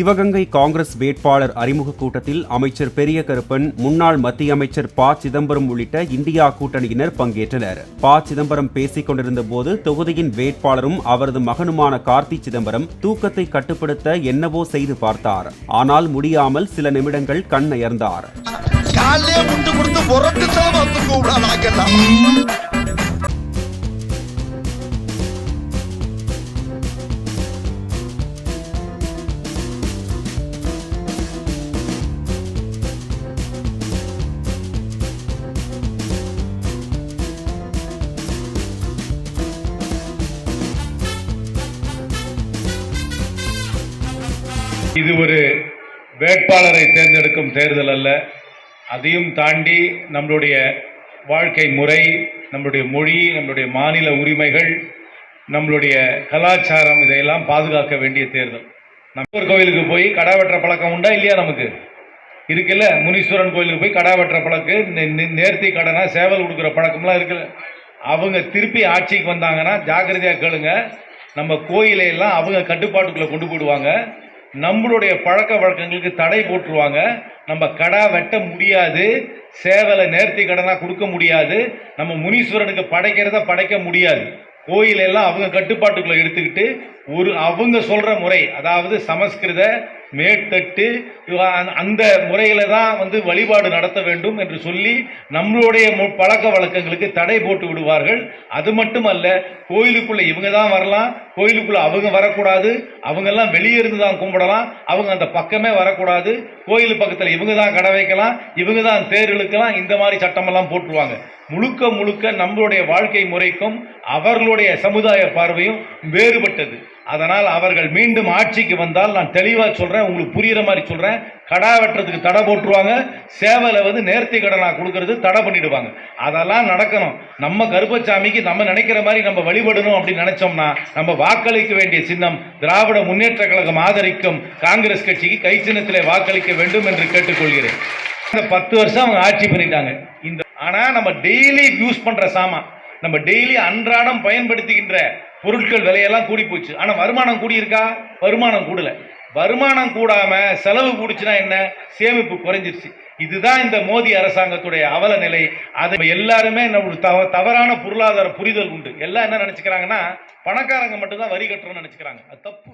சிவகங்கை காங்கிரஸ் வேட்பாளர் அறிமுக கூட்டத்தில் அமைச்சர் பெரிய கருப்பன், முன்னாள் மத்திய அமைச்சர் ப. சிதம்பரம் உள்ளிட்ட இந்தியா கூட்டணியினர் பங்கேற்றனர். ப. சிதம்பரம் பேசிக் கொண்டிருந்த போது தொகுதியின் வேட்பாளரும் அவரது மகனுமான கார்த்தி சிதம்பரம் தூக்கத்தை கட்டுப்படுத்த என்னவோ செய்து பார்த்தார். ஆனால் முடியாமல் சில நிமிடங்கள் கண்ணயர்ந்தார். இது ஒரு வேட்பாளரை தேர்ந்தெடுக்கும் தேர்தல் அல்ல. அதையும் தாண்டி நம்மளுடைய வாழ்க்கை முறை, நம்மளுடைய மொழி, நம்மளுடைய மாநில உரிமைகள், நம்மளுடைய கலாச்சாரம், இதையெல்லாம் பாதுகாக்க வேண்டிய தேர்தல். நம்ம ஒரு கோயிலுக்கு போய் கடா வெட்டுற பழக்கம் உண்டா இல்லையா? நமக்கு இருக்குல்ல. முனீஸ்வரன் கோயிலுக்கு போய் கடா வெட்டுற பழக்கம், நேர்த்தி கடனா சேவல் கொடுக்குற பழக்கம்லாம் இருக்குல்ல. அவங்க திருப்பி ஆட்சிக்கு வந்தாங்கன்னா ஜாக்கிரதையாக கேளுங்க, நம்ம கோயிலையெல்லாம் அவங்க கட்டுப்பாட்டுக்குள்ளே கொண்டு போடுவாங்க. நம்மளுடைய பழக்க வழக்கங்களுக்கு தடை போட்டுருவாங்க. நம்ம கடா வெட்ட முடியாது, சேவலை நேர்த்தி கடனா கொடுக்க முடியாது, நம்ம முனீஸ்வரனுக்கு படைக்கிறத படைக்க முடியாது. கோயிலெல்லாம் அவங்க கட்டுப்பாட்டுக்குள்ள எடுத்துக்கிட்டு அவங்க சொல்ற முறை, அதாவது சமஸ்கிருத மேற்தட்டு அந்த முறையில தான் வழிபாடு நடத்த வேண்டும் என்று சொல்லி நம்மளுடைய பழக்க வழக்கங்களுக்கு தடை போட்டு விடுவார்கள். அது மட்டுமல்ல, கோயிலுக்குள்ள இவங்க தான் வரலாம், கோயிலுக்குள்ள அவங்க வரக்கூடாது, அவங்க எல்லாம் வெளியே இருந்து தான் கும்பிடலாம், அவங்க அந்த பக்கமே வரக்கூடாது, கோயில் பக்கத்தில் இவங்க தான் கடை வைக்கலாம், இவங்க தான் தேர் இழுக்கலாம், இந்த மாதிரி சட்டமெல்லாம் போட்டுருவாங்க. முழுக்க முழுக்க நம்மளுடைய வாழ்க்கை முறைக்கும் அவர்களுடைய சமுதாய பார்வையும் வேறுபட்டது. அதனால் அவர்கள் மீண்டும் ஆட்சிக்கு வந்தால், நான் தெளிவாக சொல்றேன், உங்களுக்கு புரியுற மாதிரி சொல்றேன், கடா வெட்டுறதுக்கு தடை போட்டுருவாங்க, சேவலை நேர்த்தி கடனா கொடுக்கறது தடை பண்ணிடுவாங்க. அதெல்லாம் நடக்கணும். நம்ம கருப்பசாமிக்கு நம்ம நினைக்கிற மாதிரி நம்ம வழிபடணும் அப்படின்னு நினைச்சோம்னா, நம்ம வாக்களிக்க வேண்டிய சின்னம் திராவிட முன்னேற்ற கழகம் ஆதரிக்கும் காங்கிரஸ் கட்சிக்கு கை சின்னத்திலே வாக்களிக்க வேண்டும் என்று கேட்டுக்கொள்கிறேன். இந்த 10 வருஷம் அவங்க ஆட்சி பண்ணிட்டாங்க. ஆனா நம்ம டெய்லி யூஸ் பண்ற சாமான், நம்ம டெய்லி அன்றாடம் பயன்படுத்துகின்ற பொருட்கள் விலையெல்லாம் கூடி போச்சு. ஆனா வருமானம் கூடி இருக்கா? வருமானம் கூடல. வருமானம் கூடாம செலவு கூடிச்சுன்னா என்ன? சேமிப்பு குறைஞ்சிருச்சு. இதுதான் இந்த மோடி அரசாங்கத்துடைய அவல நிலை. அது எல்லாருமே நம்ம தவறான பொருளாதார புரிதல் உண்டு. எல்லாம் என்ன நினைச்சுக்கிறாங்கன்னா, பணக்காரங்க மட்டும்தான் வரி கட்டுறோம்னு நினைச்சுக்கிறாங்க. அது தப்பு.